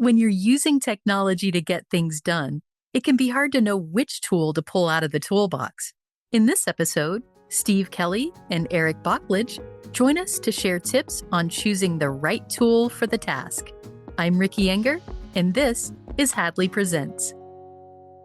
When you're using technology to get things done, it can be hard to know which tool to pull out of the toolbox. In this episode, Steve Kelly and Eric Bachlich join us to share tips on choosing the right tool for the task. I'm Ricky Enger, and this is Hadley Presents.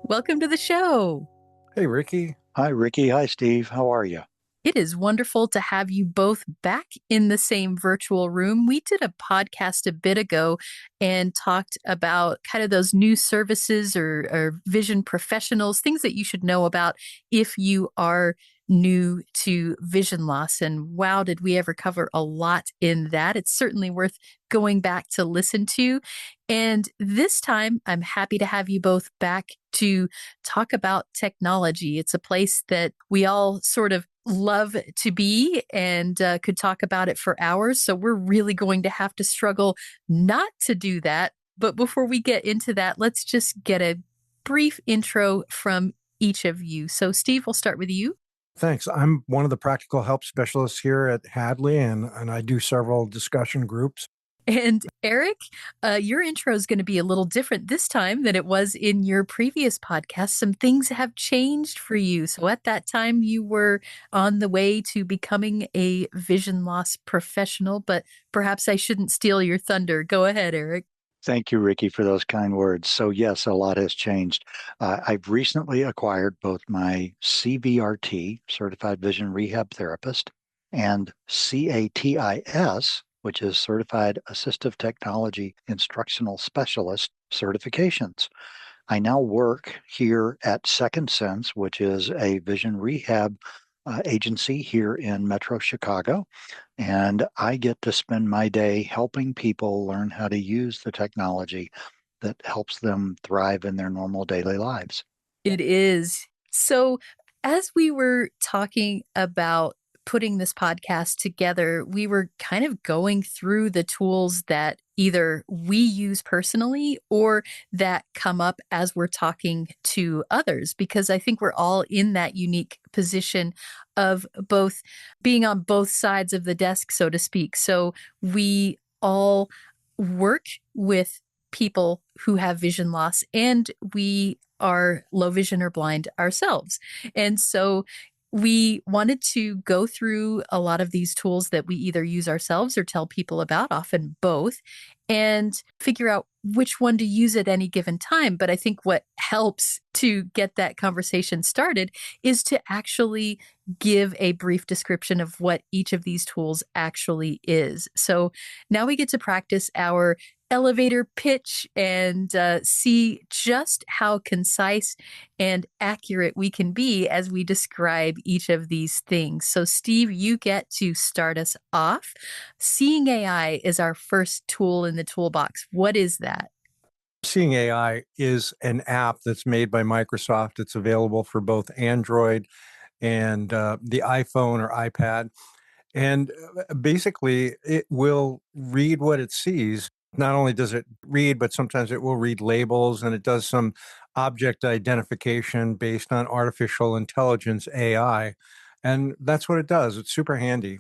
Welcome to the show. Hey, Ricky. Hi, Ricky. Hi, Steve. How are you? It is wonderful to have you both back in the same virtual room. We did a podcast a bit ago and talked about kind of those new services or vision professionals, things that you should know about if you are new to vision loss. And wow, did we ever cover a lot in that? It's certainly worth going back to listen to. And this time, I'm happy to have you both back to talk about technology. It's a place that we all sort of love to be and could talk about it for hours. So we're really going to have to struggle not to do that. But before we get into that, let's just get a brief intro from each of you. So Steve, we'll start with you. Thanks. I'm one of the practical help specialists here at Hadley, and I do several discussion groups. And Eric, your intro is going to be a little different this time than it was in your previous podcast. Some things have changed for you. So at that time, you were on the way to becoming a vision loss professional, but perhaps I shouldn't steal your thunder. Go ahead, Eric. Thank you, Ricky, for those kind words. So yes, a lot has changed. I've recently acquired both my CVRT, Certified Vision Rehab Therapist, and CATIS, which is Certified Assistive Technology Instructional Specialist certifications. I now work here at Second Sense, which is a vision rehab agency here in Metro Chicago. And I get to spend my day helping people learn how to use the technology that helps them thrive in their normal daily lives. It is. So as we were talking about putting this podcast together, we were kind of going through the tools that either we use personally or that come up as we're talking to others, because I think we're all in that unique position of both being on both sides of the desk, so to speak. So we all work with people who have vision loss and we are low vision or blind ourselves. And so we wanted to go through a lot of these tools that we either use ourselves or tell people about, often both, and figure out which one to use at any given time. But I think what helps to get that conversation started is to actually give a brief description of what each of these tools actually is. So now we get to practice our elevator pitch and see just how concise and accurate we can be as we describe each of these things. So Steve, you get to start us off. Seeing AI is our first tool in the toolbox. What is that? Seeing AI is an app that's made by Microsoft. It's available for both Android and the iPhone or iPad. And basically, it will read what it sees. Not only does it read, but sometimes it will read labels, and it does some object identification based on artificial intelligence, AI. And that's what it does. It's super handy.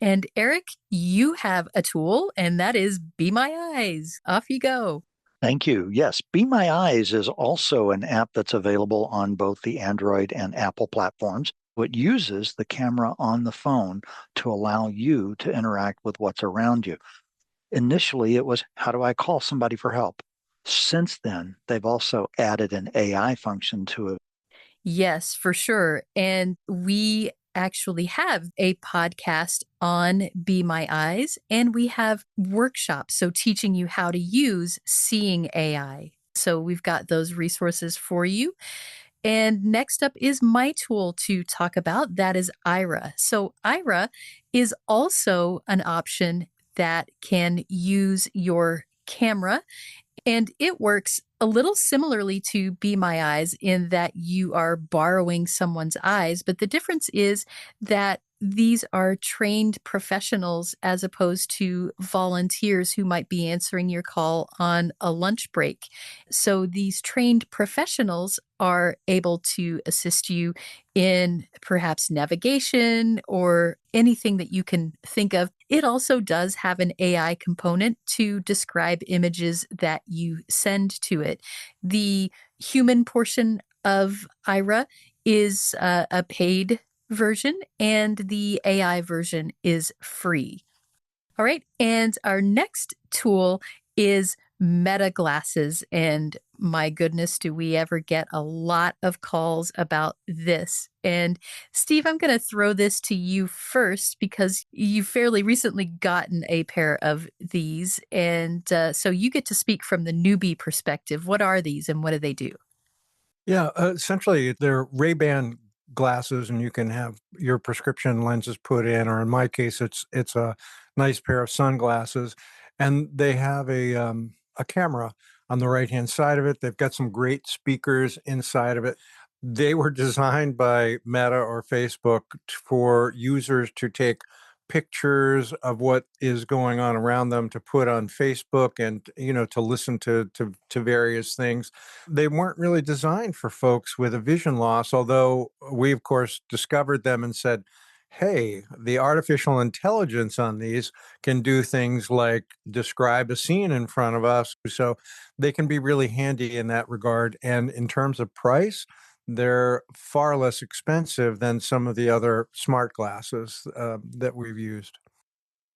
And Eric, you have a tool, and that is Be My Eyes. Off you go. Thank you. Yes, Be My Eyes is also an app that's available on both the Android and Apple platforms. It uses the camera on the phone to allow you to interact with what's around you. Initially, it was, how do I call somebody for help? Since then, they've also added an AI function to it. Yes, for sure. And we actually have a podcast on Be My Eyes, and we have workshops, so teaching you how to use Seeing AI. So we've got those resources for you. And next up is my tool to talk about. That is Aira. So Aira is also an option that can use your camera, and it works a little similarly to Be My Eyes in that you are borrowing someone's eyes, but the difference is that these are trained professionals as opposed to volunteers who might be answering your call on a lunch break. So these trained professionals are able to assist you in perhaps navigation or anything that you can think of It also does have an AI component to describe images that you send to it. The human portion of Ira is a paid version, and the AI version is free. All right. And our next tool is Meta glasses. And my goodness, do we ever get a lot of calls about this? And Steve, I'm going to throw this to you first because you fairly recently gotten a pair of these. And so you get to speak from the newbie perspective. What are these and what do they do? Yeah, essentially, they're Ray-Ban glasses, and you can have your prescription lenses put in, or in my case, it's a nice pair of sunglasses, and they have a camera on the right-hand side of it. They've got some great speakers inside of it. They were designed by Meta or Facebook for users to take pictures of what is going on around them to put on Facebook and, to listen to various things. They weren't really designed for folks with a vision loss, although we, of course, discovered them and said, hey, the artificial intelligence on these can do things like describe a scene in front of us. So they can be really handy in that regard. And in terms of price, they're far less expensive than some of the other smart glasses that we've used.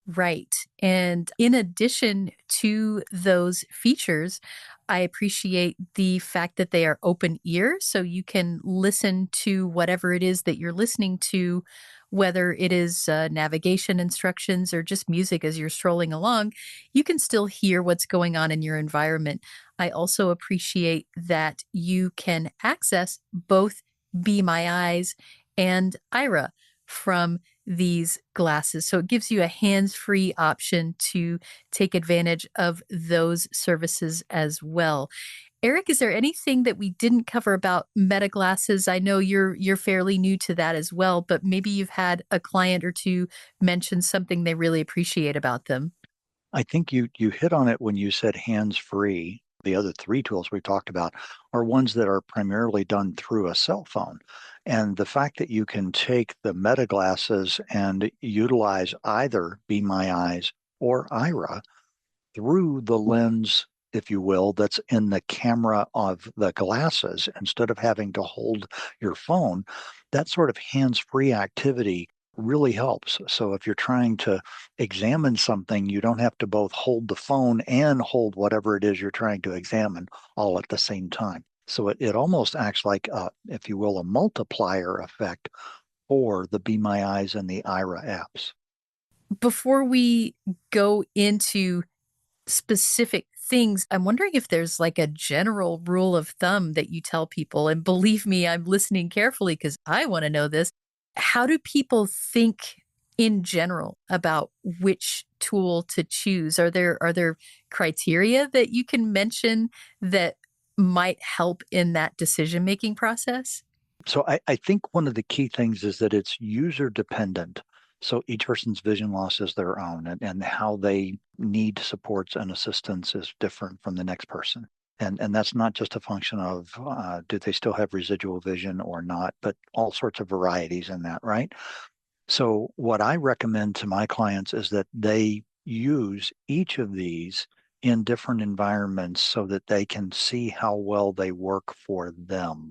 Right. And in addition to those features, I appreciate the fact that they are open ear. So you can listen to whatever it is that you're listening to, whether it is navigation instructions or just music as you're strolling along, you can still hear what's going on in your environment. I also appreciate that you can access both Be My Eyes and Ira from these glasses. So it gives you a hands-free option to take advantage of those services as well. Eric, is there anything that we didn't cover about Meta glasses? I know you're fairly new to that as well, but maybe you've had a client or two mention something they really appreciate about them. I think you hit on it when you said hands-free. The other three tools we talked about are ones that are primarily done through a cell phone. And the fact that you can take the Meta glasses and utilize either Be My Eyes or Ira through the lens, if you will, that's in the camera of the glasses instead of having to hold your phone, that sort of hands-free activity really helps. So if you're trying to examine something, you don't have to both hold the phone and hold whatever it is you're trying to examine all at the same time. So it almost acts like, if you will, a multiplier effect for the Be My Eyes and the Ira apps. Before we go into specific things, I'm wondering if there's like a general rule of thumb that you tell people. And believe me, I'm listening carefully because I want to know this. How do people think in general about which tool to choose? Are there criteria that you can mention that might help in that decision making process? So I think one of the key things is that it's user dependent. So each person's vision loss is their own, and how they need supports and assistance is different from the next person. And that's not just a function of do they still have residual vision or not, but all sorts of varieties in that, right? So what I recommend to my clients is that they use each of these in different environments so that they can see how well they work for them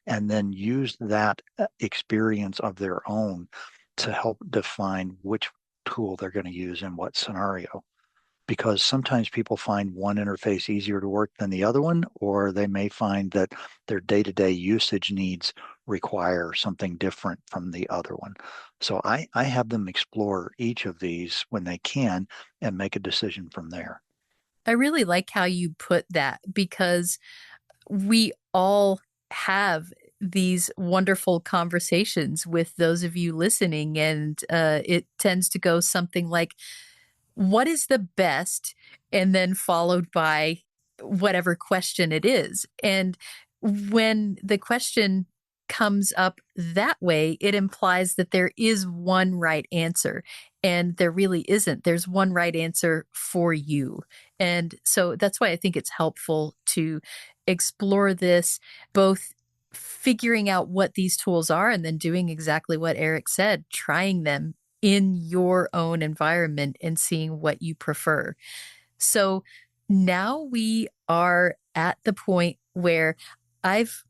and then use that experience of their own to help define which tool they're going to use in what scenario. Because sometimes people find one interface easier to work than the other one, or they may find that their day-to-day usage needs require something different from the other one. So I have them explore each of these when they can and make a decision from there. I really like how you put that because we all have these wonderful conversations with those of you listening, and it tends to go something like, what is the best? And then followed by whatever question it is. And when the question comes up that way, it implies that there is one right answer. And there really isn't. There's one right answer for you. And so that's why I think it's helpful to explore this, both figuring out what these tools are and then doing exactly what Eric said, trying them in your own environment and seeing what you prefer. So now we are at the point where I've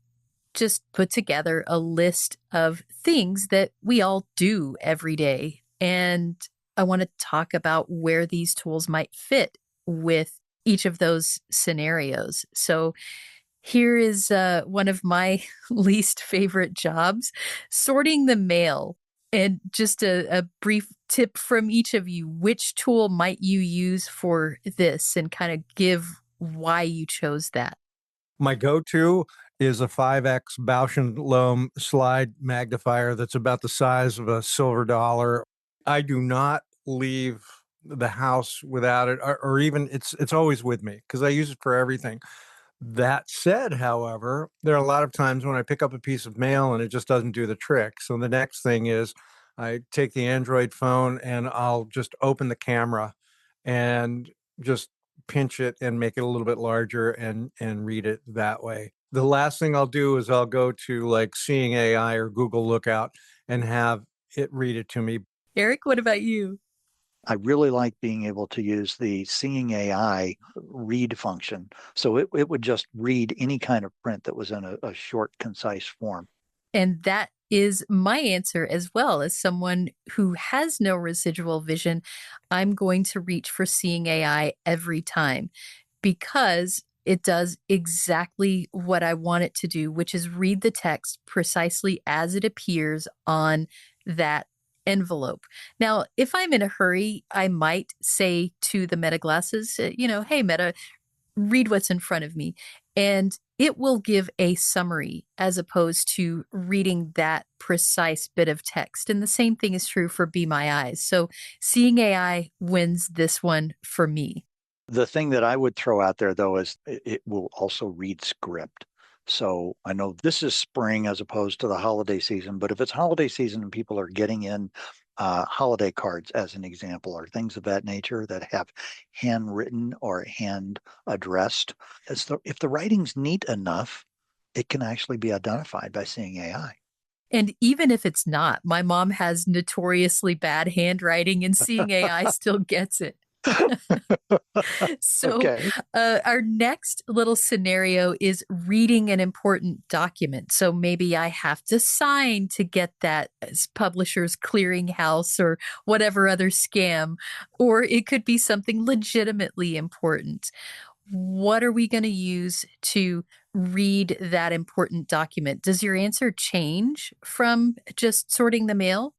just put together a list of things that we all do every day. And I want to talk about where these tools might fit with each of those scenarios. So here is one of my least favorite jobs, sorting the mail. And just a brief tip from each of you. Which tool might you use for this and kind of give why you chose that? My go-to is a 5X Bausch& and Lomb slide magnifier that's about the size of a silver dollar. I do not leave the house without it, or even it's always with me because I use it for everything. That said, however, there are a lot of times when I pick up a piece of mail and it just doesn't do the trick. So the next thing is I take the Android phone and I'll just open the camera and just pinch it and make it a little bit larger and read it that way. The last thing I'll do is I'll go to like Seeing AI or Google Lookout and have it read it to me. Eric, what about you? I really like being able to use the Seeing AI read function. So it would just read any kind of print that was in a short, concise form. And that is my answer as well. As someone who has no residual vision, I'm going to reach for Seeing AI every time because it does exactly what I want it to do, which is read the text precisely as it appears on that envelope. Now, if I'm in a hurry, I might say to the Meta glasses, hey, Meta, read what's in front of me. And it will give a summary as opposed to reading that precise bit of text. And the same thing is true for Be My Eyes. So Seeing AI wins this one for me. The thing that I would throw out there, though, is it will also read script. So I know this is spring as opposed to the holiday season, but if it's holiday season and people are getting in holiday cards, as an example, or things of that nature that have handwritten or hand addressed, if the writing's neat enough, it can actually be identified by Seeing AI. And even if it's not, my mom has notoriously bad handwriting and Seeing AI still gets it. So, Okay. our next little scenario is reading an important document. So maybe I have to sign to get that as publisher's clearinghouse or whatever other scam, or it could be something legitimately important. What are we going to use to read that important document? Does your answer change from just sorting the mail?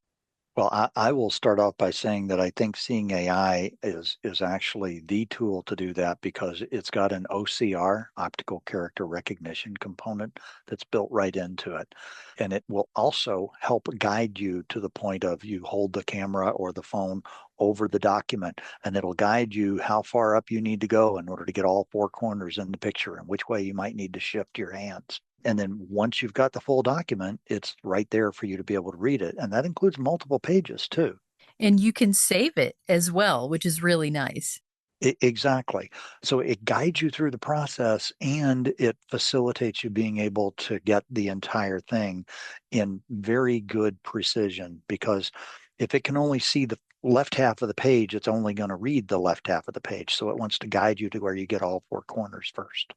Well, I will start off by saying that I think Seeing AI is actually the tool to do that because it's got an OCR, optical character recognition component that's built right into it. And it will also help guide you to the point of you hold the camera or the phone over the document, and it'll guide you how far up you need to go in order to get all four corners in the picture and which way you might need to shift your hands. And then once you've got the full document, it's right there for you to be able to read it. And that includes multiple pages too. And you can save it as well, which is really nice. Exactly. So it guides you through the process and it facilitates you being able to get the entire thing in very good precision because if it can only see the left half of the page, it's only going to read the left half of the page. So it wants to guide you to where you get all four corners first.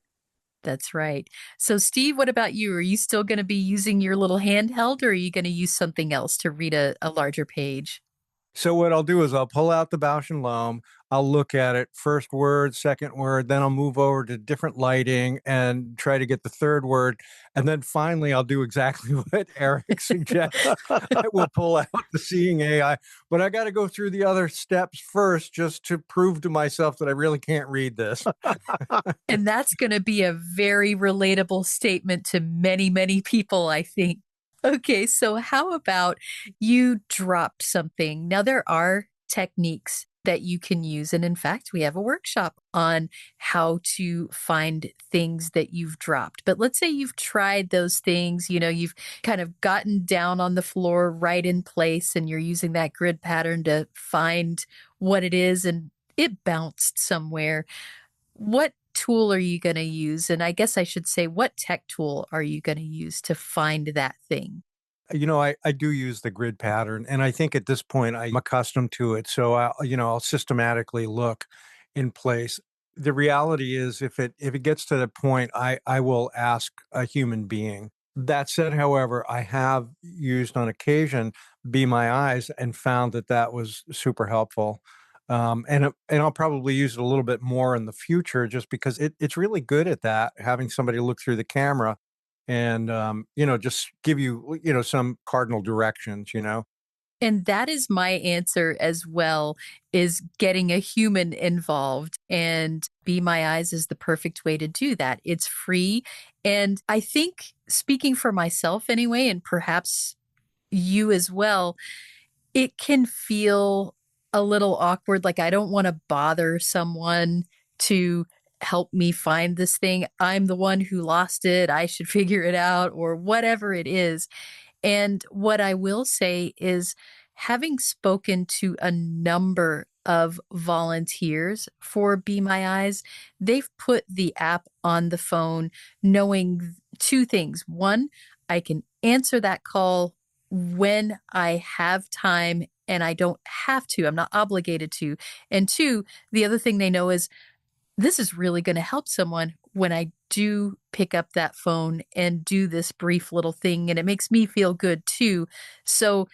That's right. So, Steve, what about you? Are you still going to be using your little handheld or are you going to use something else to read a larger page? So what I'll do is I'll pull out the Bausch& and Lomb, I'll look at it, first word, second word, then I'll move over to different lighting and try to get the third word. And then finally, I'll do exactly what Eric suggests. I will pull out the Seeing AI, but I got to go through the other steps first just to prove to myself that I really can't read this. And that's going to be a very relatable statement to many, many people, I think. Okay, so how about you dropped something? Now, there are techniques that you can use. And in fact, we have a workshop on how to find things that you've dropped. But let's say you've tried those things, you've kind of gotten down on the floor right in place and you're using that grid pattern to find what it is and it bounced somewhere. What tool are you going to use? And I guess I should say, what tech tool are you going to use to find that thing? I do use the grid pattern, and I think at this point I'm accustomed to it. So I'll systematically look in place. The reality is, if it gets to the point, I will ask a human being. That said, however, I have used on occasion Be My Eyes and found that that was super helpful. And I'll probably use it a little bit more in the future, just because it's really good at that, having somebody look through the camera and just give you some cardinal directions. And that is my answer as well, is getting a human involved, and Be My Eyes is the perfect way to do that. It's free, and I think, speaking for myself anyway, and perhaps you as well, it can feel a little awkward, like I don't wanna bother someone to help me find this thing. I'm the one who lost it, I should figure it out, or whatever it is. And what I will say is, having spoken to a number of volunteers for Be My Eyes, they've put the app on the phone knowing two things. One, I can answer that call when I have time and I don't have to, I'm not obligated to. And two, the other thing they know is this is really going to help someone when I do pick up that phone and do this brief little thing. And it makes me feel good too. So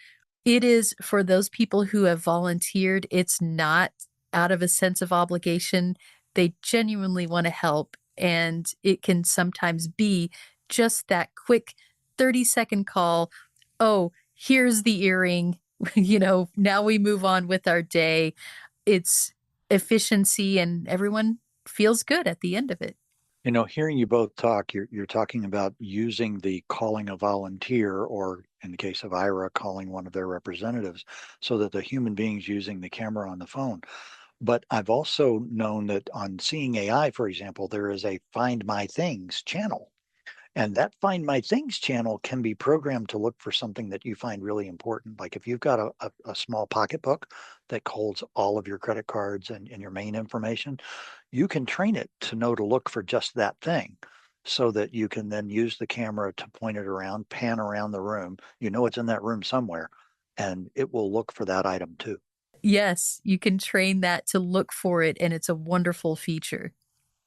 it is for those people who have volunteered, it's not out of a sense of obligation. They genuinely want to help. And it can sometimes be just that quick 30-second call. Oh, here's the earring. Now we move on with our day. It's efficiency, and everyone feels good at the end of it. Hearing you both talk, you're talking about using the calling a volunteer, or in the case of Ira, calling one of their representatives, so that the human being's using the camera on the phone. But I've also known that on Seeing AI, for example, there is a Find My Things channel. And that Find My Things channel can be programmed to look for something that you find really important. Like if you've got a small pocketbook that holds all of your credit cards and your main information, you can train it to know to look for just that thing, so that you can then use the camera to point it around, pan around the room. You know it's in that room somewhere, and it will look for that item too. Yes, you can train that to look for it, and it's a wonderful feature.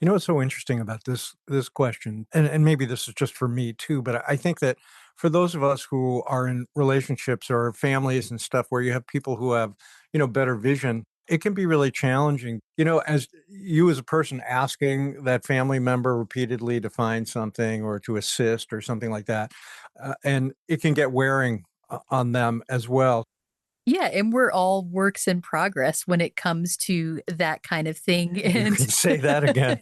You know what's so interesting about this question, and maybe this is just for me too, but I think that for those of us who are in relationships or families and stuff where you have people who have, better vision, it can be really challenging. As you as a person asking that family member repeatedly to find something or to assist or something like that, and it can get wearing on them as well. Yeah, and we're all works in progress when it comes to that kind of thing, You and can say that again.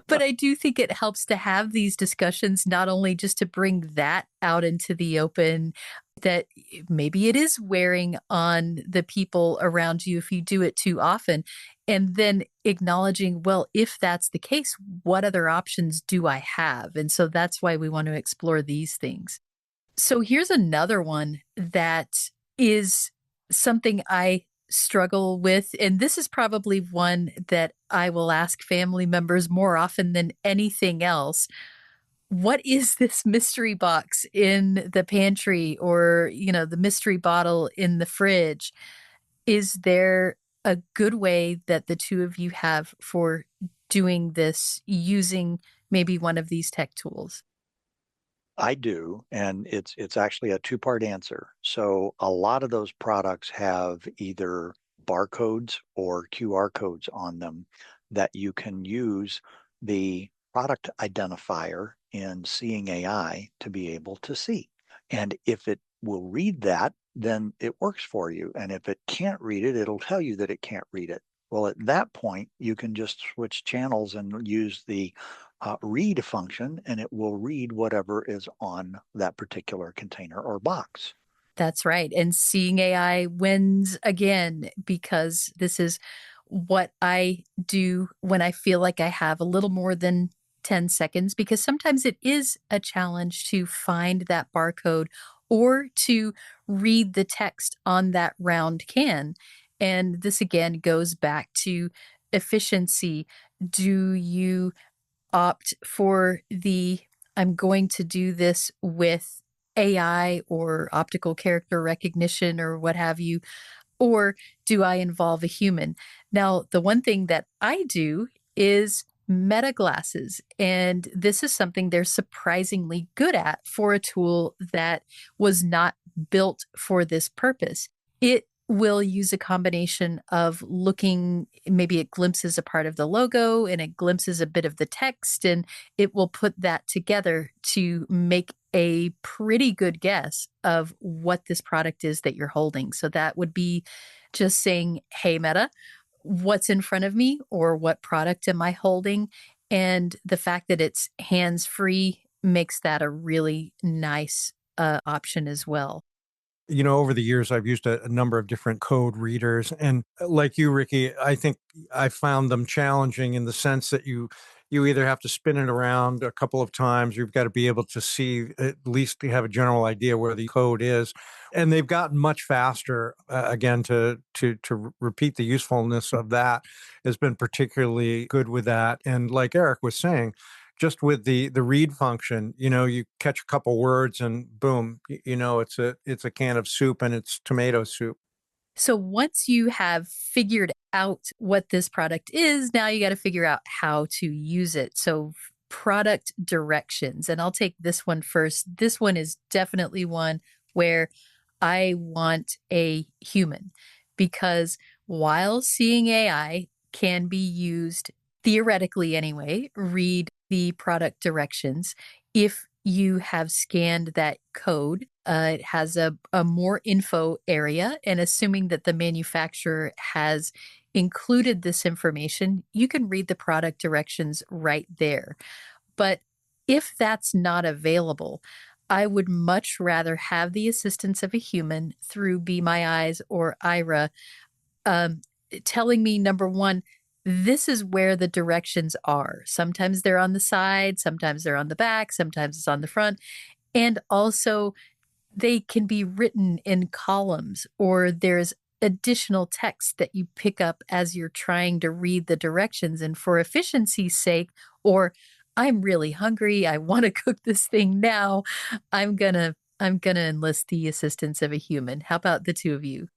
but I do think it helps to have these discussions, not only just to bring that out into the open, that maybe it is wearing on the people around you if you do it too often, and then acknowledging, well, if that's the case, what other options do I have? And so that's why we want to explore these things. So here's another one that is something I struggle with. And this is probably one that I will ask family members more often than anything else. What is this mystery box in the pantry, or, the mystery bottle in the fridge? Is there a good way that the two of you have for doing this using maybe one of these tech tools? I do, and it's actually a two-part answer. So a lot of those products have either barcodes or QR codes on them that you can use the product identifier in Seeing AI to be able to see. And if it will read that, then it works for you. And if it can't read it, it'll tell you that it can't read it. Well, at that point, you can just switch channels and use the read function, and it will read whatever is on that particular container or box. That's right. And Seeing AI wins again, because this is what I do when I feel like I have a little more than 10 seconds, because sometimes it is a challenge to find that barcode or to read the text on that round can. And this again goes back to efficiency. Do you opt for the I'm going to do this with AI or optical character recognition or what have you? Or do I involve a human? Now, the one thing that I do is meta glasses, and this is something they're surprisingly good at for a tool that was not built for this purpose. It will use a combination of looking, maybe it glimpses a part of the logo and it glimpses a bit of the text, and it will put that together to make a pretty good guess of what this product is that you're holding. So that would be just saying, hey, Meta, what's in front of me or what product am I holding? And the fact that it's hands free makes that a really nice option as well. Over the years, I've used a number of different code readers, and like you, Ricky, I think I found them challenging in the sense that you either have to spin it around a couple of times, you've got to be able to see, at least to have a general idea where the code is, and they've gotten much faster. Again, to repeat the usefulness of that has been particularly good with that, and like Eric was saying, just with the read function, you catch a couple words and boom, it's a can of soup and it's tomato soup. So once you have figured out what this product is, now you got to figure out how to use it. So product directions, and I'll take this one first. This one is definitely one where I want a human, because while seeing AI can be used theoretically anyway, read the product directions. If you have scanned that code, it has a more info area, and assuming that the manufacturer has included this information, you can read the product directions right there. But if that's not available, I would much rather have the assistance of a human through Be My Eyes or Aira, um, telling me, number one, this is where the directions are. Sometimes they're on the side, sometimes they're on the back, sometimes it's on the front. And also, they can be written in columns, or there's additional text that you pick up as you're trying to read the directions. And for efficiency's sake, or I'm really hungry, I want to cook this thing now, I'm gonna enlist the assistance of a human. How about the two of you?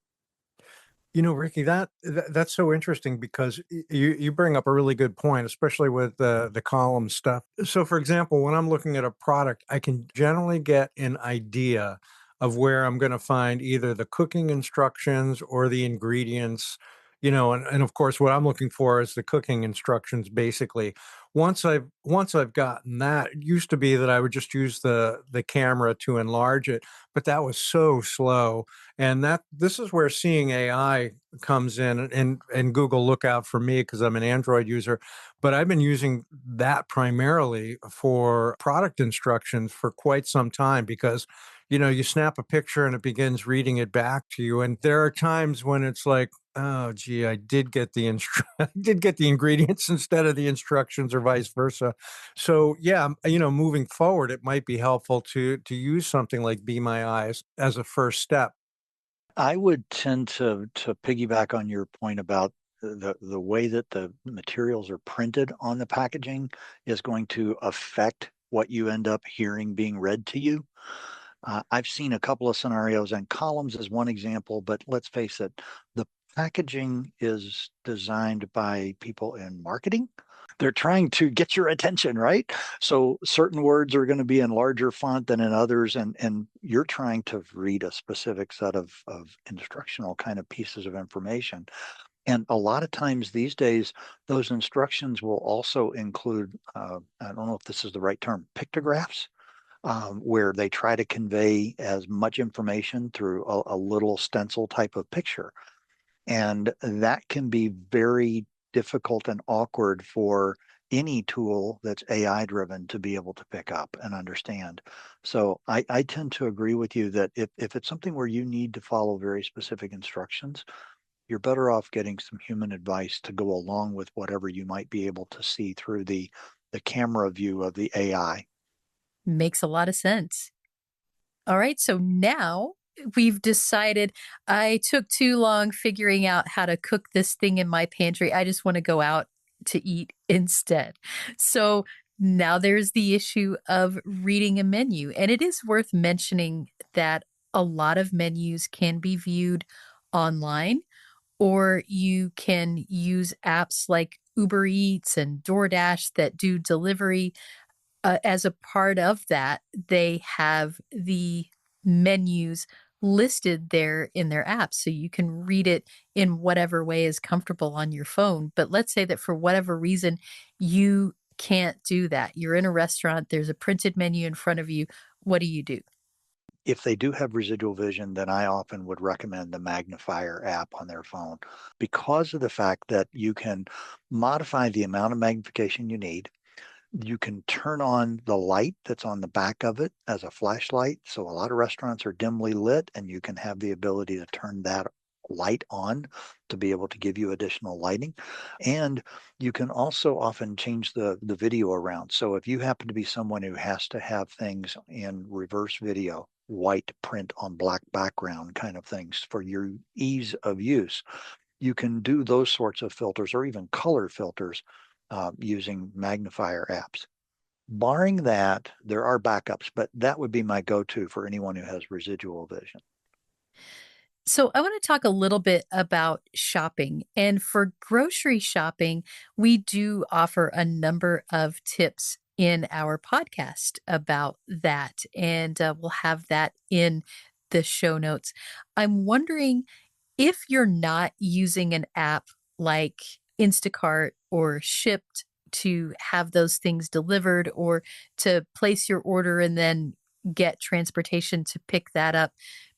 Ricky, that's so interesting because you bring up a really good point, especially with the column stuff. So, for example, when I'm looking at a product, I can generally get an idea of where I'm going to find either the cooking instructions or the ingredients. And of course, what I'm looking for is the cooking instructions. Basically, once I've gotten that, it used to be that I would just use the camera to enlarge it, but that was so slow. And this is where seeing AI comes in, and Google look out for me because I'm an Android user. But I've been using that primarily for product instructions for quite some time because, you snap a picture and it begins reading it back to you. And there are times when it's like, oh, gee, I did get the I did get the ingredients instead of the instructions, or vice versa. So yeah, moving forward, it might be helpful to use something like Be My Eyes as a first step. I would tend to piggyback on your point about the way that the materials are printed on the packaging is going to affect what you end up hearing being read to you. I've seen a couple of scenarios, and columns is one example, but let's face it, the packaging is designed by people in marketing. They're trying to get your attention, right? So certain words are going to be in larger font than in others, and you're trying to read a specific set of instructional kind of pieces of information. And a lot of times these days, those instructions will also include, I don't know if this is the right term, pictographs, where they try to convey as much information through a little stencil type of picture. And that can be very difficult and awkward for any tool that's AI driven to be able to pick up and understand. So I tend to agree with you that if it's something where you need to follow very specific instructions, you're better off getting some human advice to go along with whatever you might be able to see through the camera view of the AI. Makes a lot of sense. All right, so now we've decided I took too long figuring out how to cook this thing in my pantry. I just want to go out to eat instead. So Now there's the issue of reading a menu, and it is worth mentioning that a lot of menus can be viewed online, or you can use apps like Uber Eats and DoorDash that do delivery. As a part of that, they have the menus listed there in their app, so you can read it in whatever way is comfortable on your phone. But let's say that for whatever reason, you can't do that. You're in a restaurant, there's a printed menu in front of you. What do you do? If they do have residual vision, then I often would recommend the magnifier app on their phone because of the fact that you can modify the amount of magnification you need. You can turn on the light that's on the back of it as a flashlight. So a lot of restaurants are dimly lit, and you can have the ability to turn that light on to be able to give you additional lighting. And you can also often change the video around. So if you happen to be someone who has to have things in reverse video, white print on black background kind of things for your ease of use, you can do those sorts of filters or even color filters using magnifier apps. Barring that, there are backups, but that would be my go-to for anyone who has residual vision. So, I want to talk a little bit about shopping. And for grocery shopping, we do offer a number of tips in our podcast about that. And we'll have that in the show notes. I'm wondering if you're not using an app like Instacart or Shipped to have those things delivered or to place your order and then get transportation to pick that up,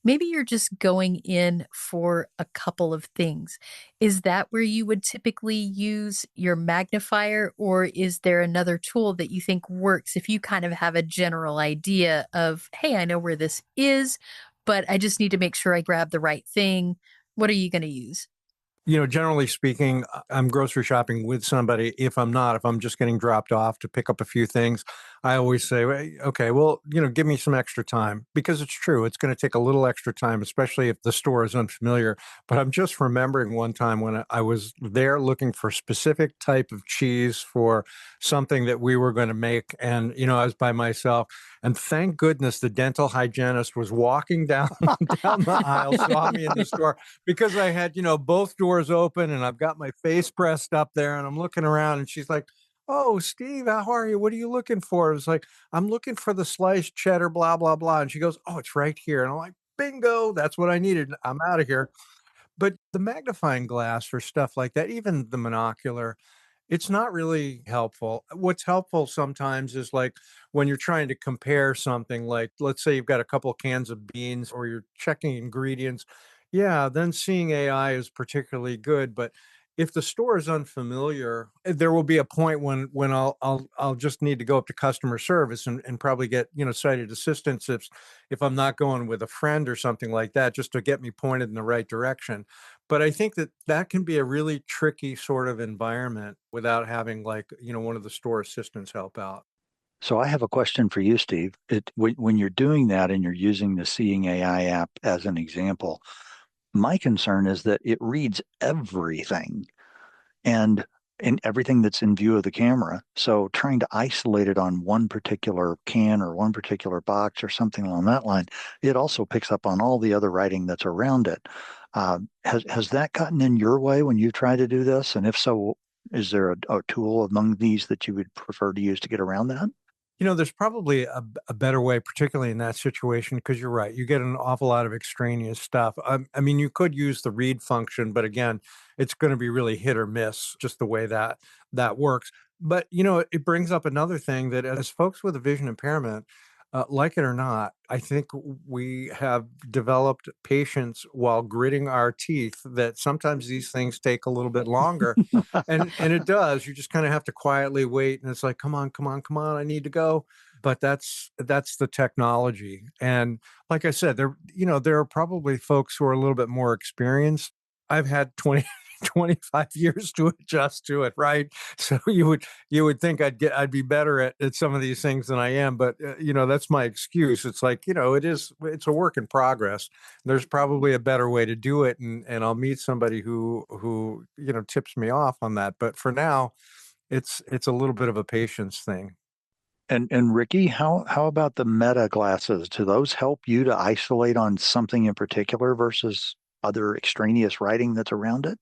maybe you're just going in for a couple of things. Is that where you would typically use your magnifier, or is there another tool that you think works if you kind of have a general idea of, hey, I know where this is, but I just need to make sure I grab the right thing? What are you gonna use? Generally speaking, I'm grocery shopping with somebody. If I'm just getting dropped off to pick up a few things, I always say, "Well, okay, well, give me some extra time," because it's true. It's going to take a little extra time, especially if the store is unfamiliar. But I'm just remembering one time when I was there looking for a specific type of cheese for something that we were going to make. And, I was by myself. And thank goodness the dental hygienist was walking down, down the aisle, saw me in the store because I had, both doors open and I've got my face pressed up there and I'm looking around and she's like, "Oh, Steve, how are you? What are you looking for?" It was like, "I'm looking for the sliced cheddar, blah, blah, blah." And she goes, "Oh, it's right here." And I'm like, bingo, that's what I needed. I'm out of here. But the magnifying glass for stuff like that, even the monocular, it's not really helpful. What's helpful sometimes is like when you're trying to compare something, like let's say you've got a couple cans of beans or you're checking ingredients. Yeah, then seeing AI is particularly good. But if the store is unfamiliar, there will be a point when I'll just need to go up to customer service and probably get, sighted assistance if I'm not going with a friend or something like that, just to get me pointed in the right direction. But I think that can be a really tricky sort of environment without having like, one of the store assistants help out. So I have a question for you, Steve. When you're doing that and you're using the Seeing AI app as an example, my concern is that it reads everything and everything that's in view of the camera. So trying to isolate it on one particular can or one particular box or something along that line, it also picks up on all the other writing that's around it. Has that gotten in your way when you try to do this? And if so, is there a tool among these that you would prefer to use to get around that? There's probably a better way, particularly in that situation, because you're right. You get an awful lot of extraneous stuff. I mean, you could use the read function, but again, it's going to be really hit or miss, just the way that works. But it brings up another thing that, as folks with a vision impairment, like it or not, I think we have developed patience while gritting our teeth. That sometimes these things take a little bit longer, and it does. You just kind of have to quietly wait, and it's like, come on, come on, come on, I need to go. But that's the technology. And like I said, there are probably folks who are a little bit more experienced. I've had 25 years to adjust to it, right? So you would think I'd be better at some of these things than I am, but that's my excuse. It's like, it's a work in progress. There's probably a better way to do it, and I'll meet somebody who tips me off on that. But for now, it's a little bit of a patience thing. And Ricky, how about the meta glasses? Do those help you to isolate on something in particular versus other extraneous writing that's around it?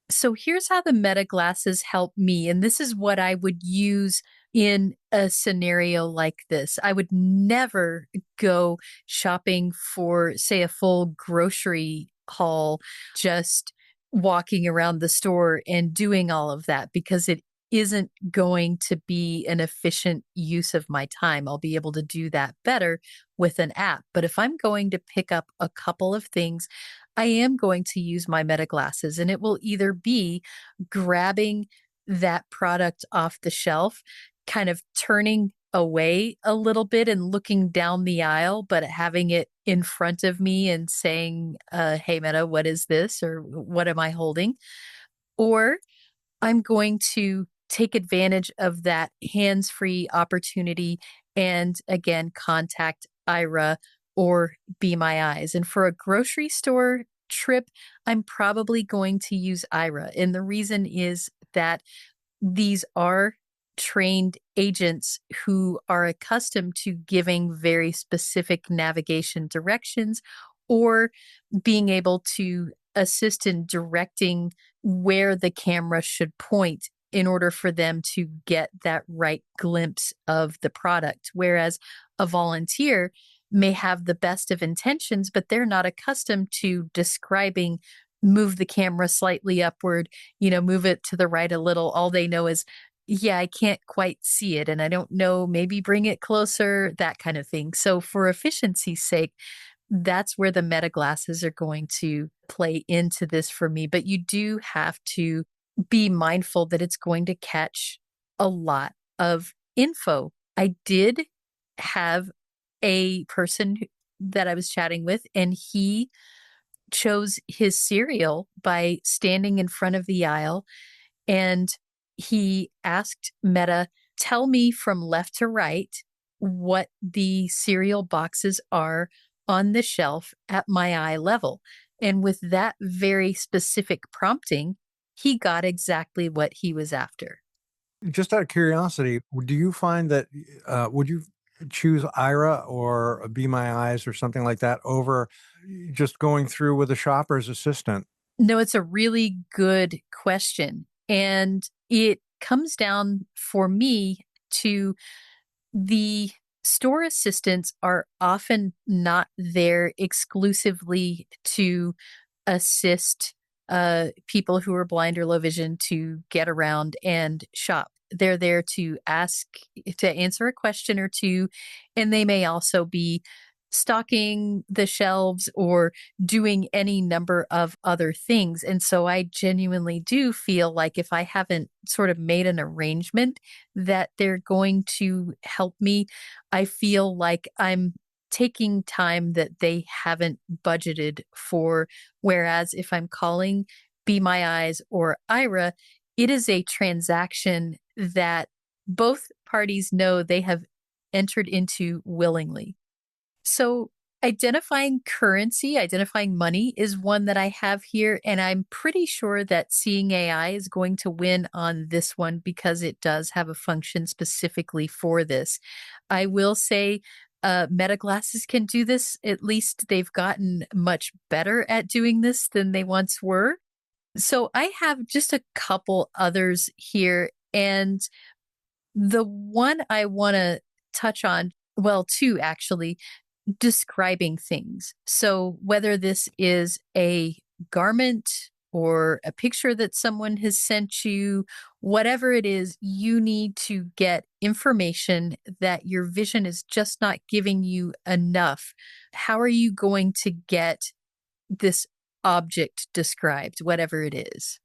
So here's how the meta glasses help me. And this is what I would use in a scenario like this. I would never go shopping for, say, a full grocery haul, just walking around the store and doing all of that because it isn't going to be an efficient use of my time. I'll be able to do that better with an app. But if I'm going to pick up a couple of things, I am going to use my meta glasses, and it will either be grabbing that product off the shelf, kind of turning away a little bit and looking down the aisle, but having it in front of me and saying, hey, Meta, what is this? Or what am I holding? Or I'm going to take advantage of that hands-free opportunity and again contact Aira or Be My Eyes. And for a grocery store trip, I'm probably going to use Aira. And the reason is that these are trained agents who are accustomed to giving very specific navigation directions or being able to assist in directing where the camera should point in order for them to get that right glimpse of the product. Whereas a volunteer may have the best of intentions, but they're not accustomed to describing move the camera slightly upward, move it to the right a little. All they know is, yeah, I can't quite see it and I don't know, maybe bring it closer, that kind of thing. So for efficiency's sake, that's where the meta glasses are going to play into this for me. But you do have to be mindful that it's going to catch a lot of info. I did have a person that I was chatting with, and he chose his cereal by standing in front of the aisle, and he asked Meta, tell me from left to right what the cereal boxes are on the shelf at my eye level. And with that very specific prompting, he got exactly what he was after. Just out of curiosity, do you find that would you choose Ira or Be My Eyes or something like that over just going through with a shopper's assistant? No, it's a really good question. And it comes down for me to the store assistants are often not there exclusively to assist people who are blind or low vision to get around and shop. They're there to answer a question or two, and they may also be stocking the shelves or doing any number of other things. And so I genuinely do feel like if I haven't sort of made an arrangement that they're going to help me, I feel like I'm taking time that they haven't budgeted for. Whereas if I'm calling Be My Eyes or Ira, it is a transaction that both parties know they have entered into willingly. So identifying currency, identifying money is one that I have here. And I'm pretty sure that Seeing AI is going to win on this one because it does have a function specifically for this. I will say Meta glasses can do this. At least they've gotten much better at doing this than they once were. So I have just a couple others here. And the one I want to touch on, well, two actually, describing things. So whether this is a garment or a picture that someone has sent you, whatever it is, you need to get information that your vision is just not giving you enough. How are you going to get this object described, whatever it is?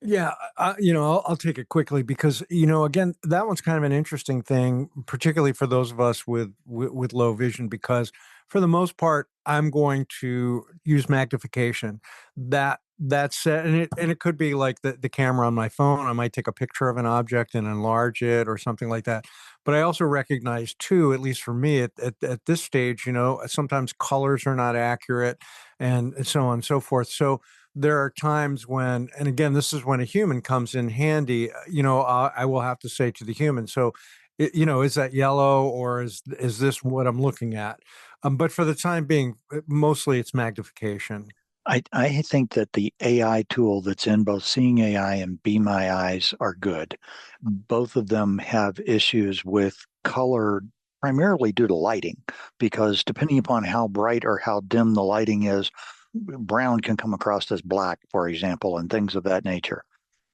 Yeah, I'll take it quickly because again, that one's kind of an interesting thing, particularly for those of us with low vision, because for the most part, I'm going to use magnification. That's said, and it could be like the camera on my phone. I might take a picture of an object and enlarge it or something like that. But I also recognize too, at least for me at this stage, sometimes colors are not accurate and so on and so forth. So there are times when, and again, this is when a human comes in handy, I will have to say to the human. So Is that yellow or is this what I'm looking at? But for the time being, mostly it's magnification. I think that the AI tool that's in both Seeing AI and Be My Eyes are good. Both of them have issues with color, primarily due to lighting, because depending upon how bright or how dim the lighting is, brown can come across as black, for example, and things of that nature.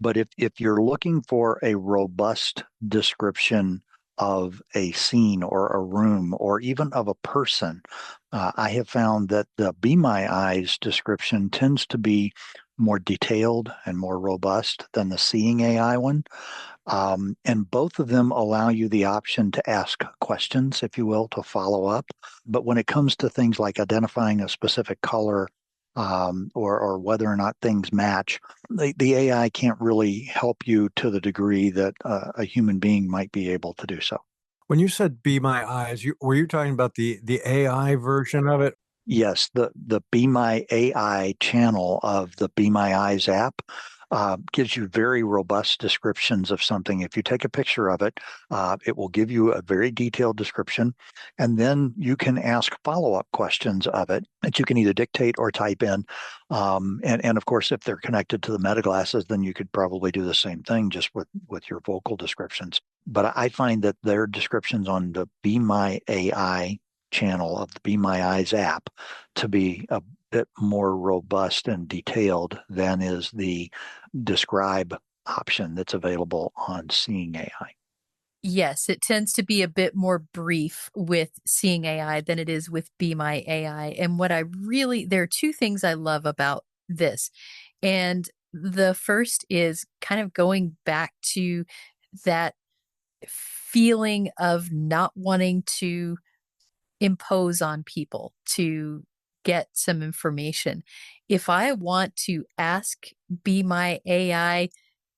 But if you're looking for a robust description of a scene or a room or even of a person, I have found that the Be My Eyes description tends to be more detailed and more robust than the Seeing AI one. And both of them allow you the option to ask questions, if you will, to follow up. But when it comes to things like identifying a specific color, or whether or not things match, the AI can't really help you to the degree that a human being might be able to do so. When you said "Be My Eyes," were you talking about the AI version of it? Yes, the Be My AI channel of the Be My Eyes app gives you very robust descriptions of something. If you take a picture of it, it will give you a very detailed description, and then you can ask follow-up questions of it that you can either dictate or type in. And of course, if they're connected to the meta glasses, then you could probably do the same thing just with your vocal descriptions. But I find that their descriptions on the Be My AI channel of the Be My Eyes app to be a bit more robust and detailed than is the describe option that's available on Seeing AI. Yes, it tends to be a bit more brief with Seeing AI than it is with Be My AI. And what I really, there are two things I love about this. And the first is kind of going back to that feeling of not wanting to impose on people to get some information. If I want to ask Be My AI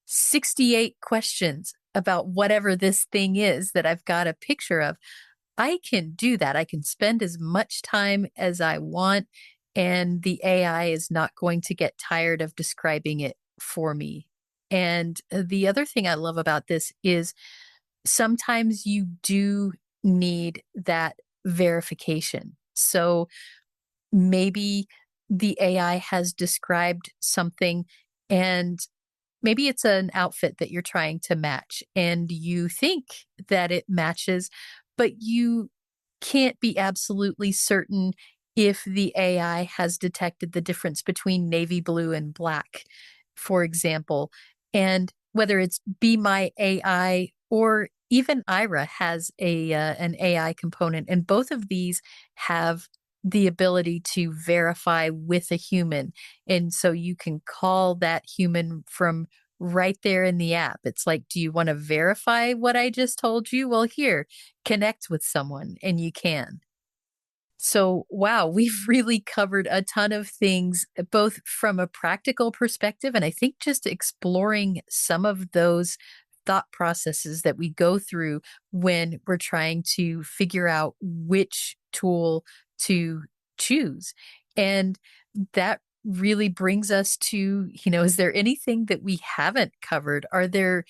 68 questions about whatever this thing is that I've got a picture of, I can do that. I can spend as much time as I want, and the AI is not going to get tired of describing it for me. And the other thing I love about this is sometimes you do need that verification. So maybe the AI has described something, and maybe it's an outfit that you're trying to match and you think that it matches, but you can't be absolutely certain if the AI has detected the difference between navy blue and black, for example. And whether it's Be My AI or even Aira has an AI component, and both of these have the ability to verify with a human. And so you can call that human from right there in the app. It's like, do you want to verify what I just told you? Well, here, connect with someone, and you can. So, wow, we've really covered a ton of things, both from a practical perspective, and I think just exploring some of those thought processes that we go through when we're trying to figure out which tool to choose. And that really brings us to, is there anything that we haven't covered? Are there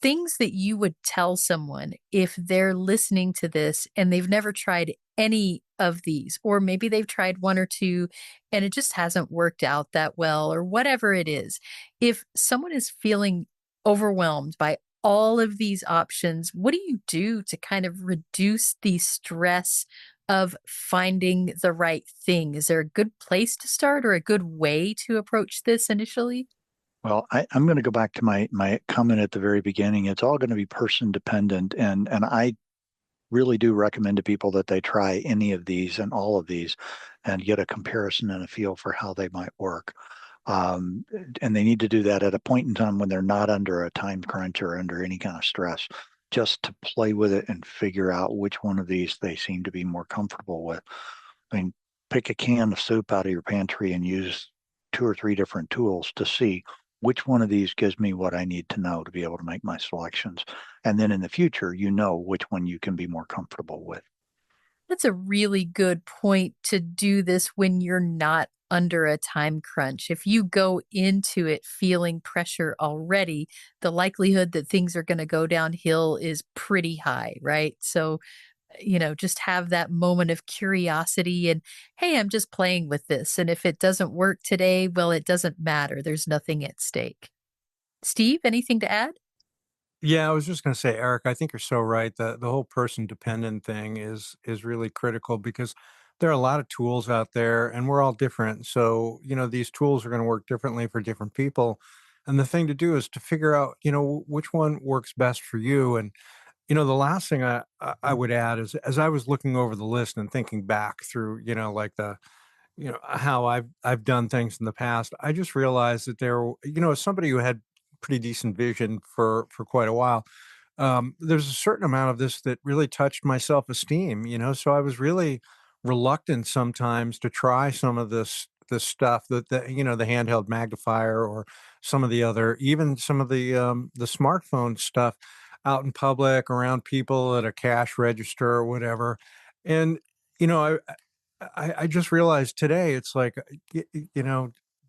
things that you would tell someone if they're listening to this and they've never tried any of these, or maybe they've tried one or two and it just hasn't worked out that well, or whatever it is? If someone is feeling overwhelmed by all of these options, what do you do to kind of reduce the stress of finding the right thing? Is there a good place to start or a good way to approach this initially? Well, I'm going to go back to my comment at the very beginning. It's all going to be person dependent, and I really do recommend to people that they try any of these and all of these and get a comparison and a feel for how they might work. Um, and they need to do that at a point in time when they're not under a time crunch or under any kind of stress, just to play with it and figure out which one of these they seem to be more comfortable with. I mean, pick a can of soup out of your pantry and use two or three different tools to see which one of these gives me what I need to know to be able to make my selections. And then in the future, you know which one you can be more comfortable with. That's a really good point to do this when you're not under a time crunch. If you go into it feeling pressure already, the likelihood that things are going to go downhill is pretty high, right? So, just have that moment of curiosity and, hey, I'm just playing with this. And if it doesn't work today, well, it doesn't matter. There's nothing at stake. Steve, anything to add? Yeah, I was just going to say, Eric, I think you're so right. The whole person dependent thing is really critical because there are a lot of tools out there and we're all different. So, these tools are going to work differently for different people. And the thing to do is to figure out, which one works best for you. And, the last thing I would add is as I was looking over the list and thinking back through, like how I've done things in the past, I just realized that as somebody who had pretty decent vision for quite a while, there's a certain amount of this that really touched my self-esteem, so I was really reluctant sometimes to try some of this stuff that the handheld magnifier or some of the other, even some of the smartphone stuff out in public around people at a cash register or whatever. And I just realized today it's like,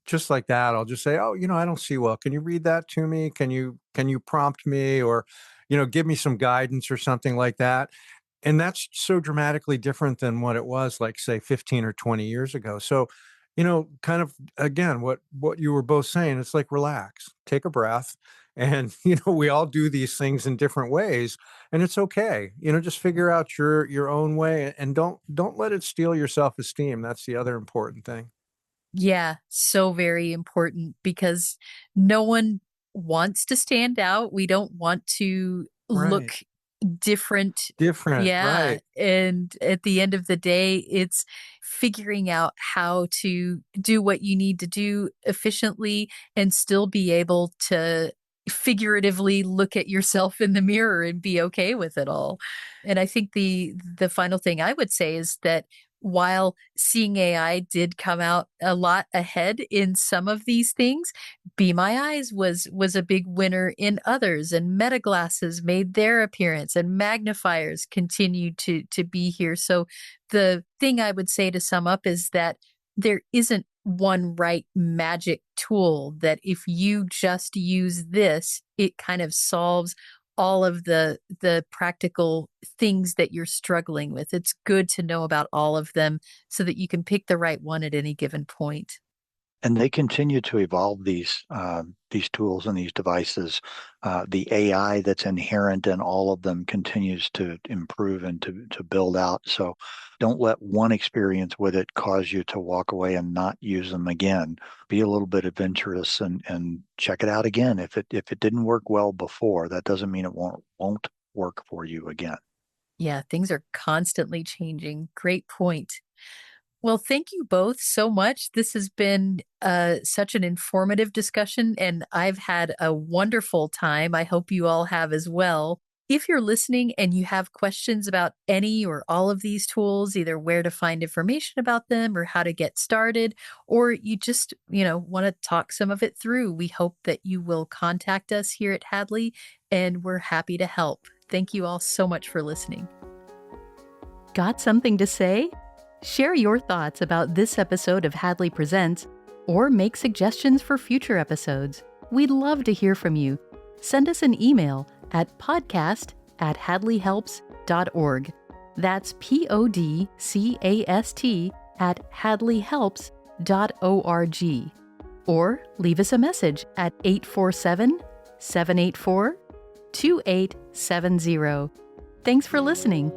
just like that, I'll just say, "Oh, I don't see well. Can you read that to me? Can you prompt me or, give me some guidance or something like that?" And that's so dramatically different than what it was like, say, 15 or 20 years ago. So, kind of again, what you were both saying, it's like relax, take a breath. And, we all do these things in different ways and it's okay. Just figure out your own way and don't let it steal your self-esteem. That's the other important thing. Yeah, so very important because no one wants to stand out. We don't want to Right. look different. Different, Yeah, right. and at the end of the day, it's figuring out how to do what you need to do efficiently and still be able to figuratively look at yourself in the mirror and be okay with it all. And I think the final thing I would say is that while seeing AI did come out a lot ahead in some of these things, Be My Eyes was a big winner in others, and meta glasses made their appearance, and magnifiers continue to be here. So the thing I would say to sum up is that there isn't one right magic tool that if you just use this, it kind of solves all of the practical things that you're struggling with. It's good to know about all of them so that you can pick the right one at any given point. And they continue to evolve these tools and these devices. The AI that's inherent in all of them continues to improve and to build out. So don't let one experience with it cause you to walk away and not use them again. Be a little bit adventurous and check it out again. If it didn't work well before, that doesn't mean it won't work for you again. Yeah, things are constantly changing. Great point. Well, thank you both so much. This has been such an informative discussion, and I've had a wonderful time. I hope you all have as well. If you're listening and you have questions about any or all of these tools, either where to find information about them or how to get started, or you just, want to talk some of it through, we hope that you will contact us here at Hadley, and we're happy to help. Thank you all so much for listening. Got something to say? Share your thoughts about this episode of Hadley Presents, or make suggestions for future episodes. We'd love to hear from you. Send us an email at podcast@hadleyhelps.org. That's podcast@hadleyhelps.org. Or leave us a message at 847-784-2870. Thanks for listening.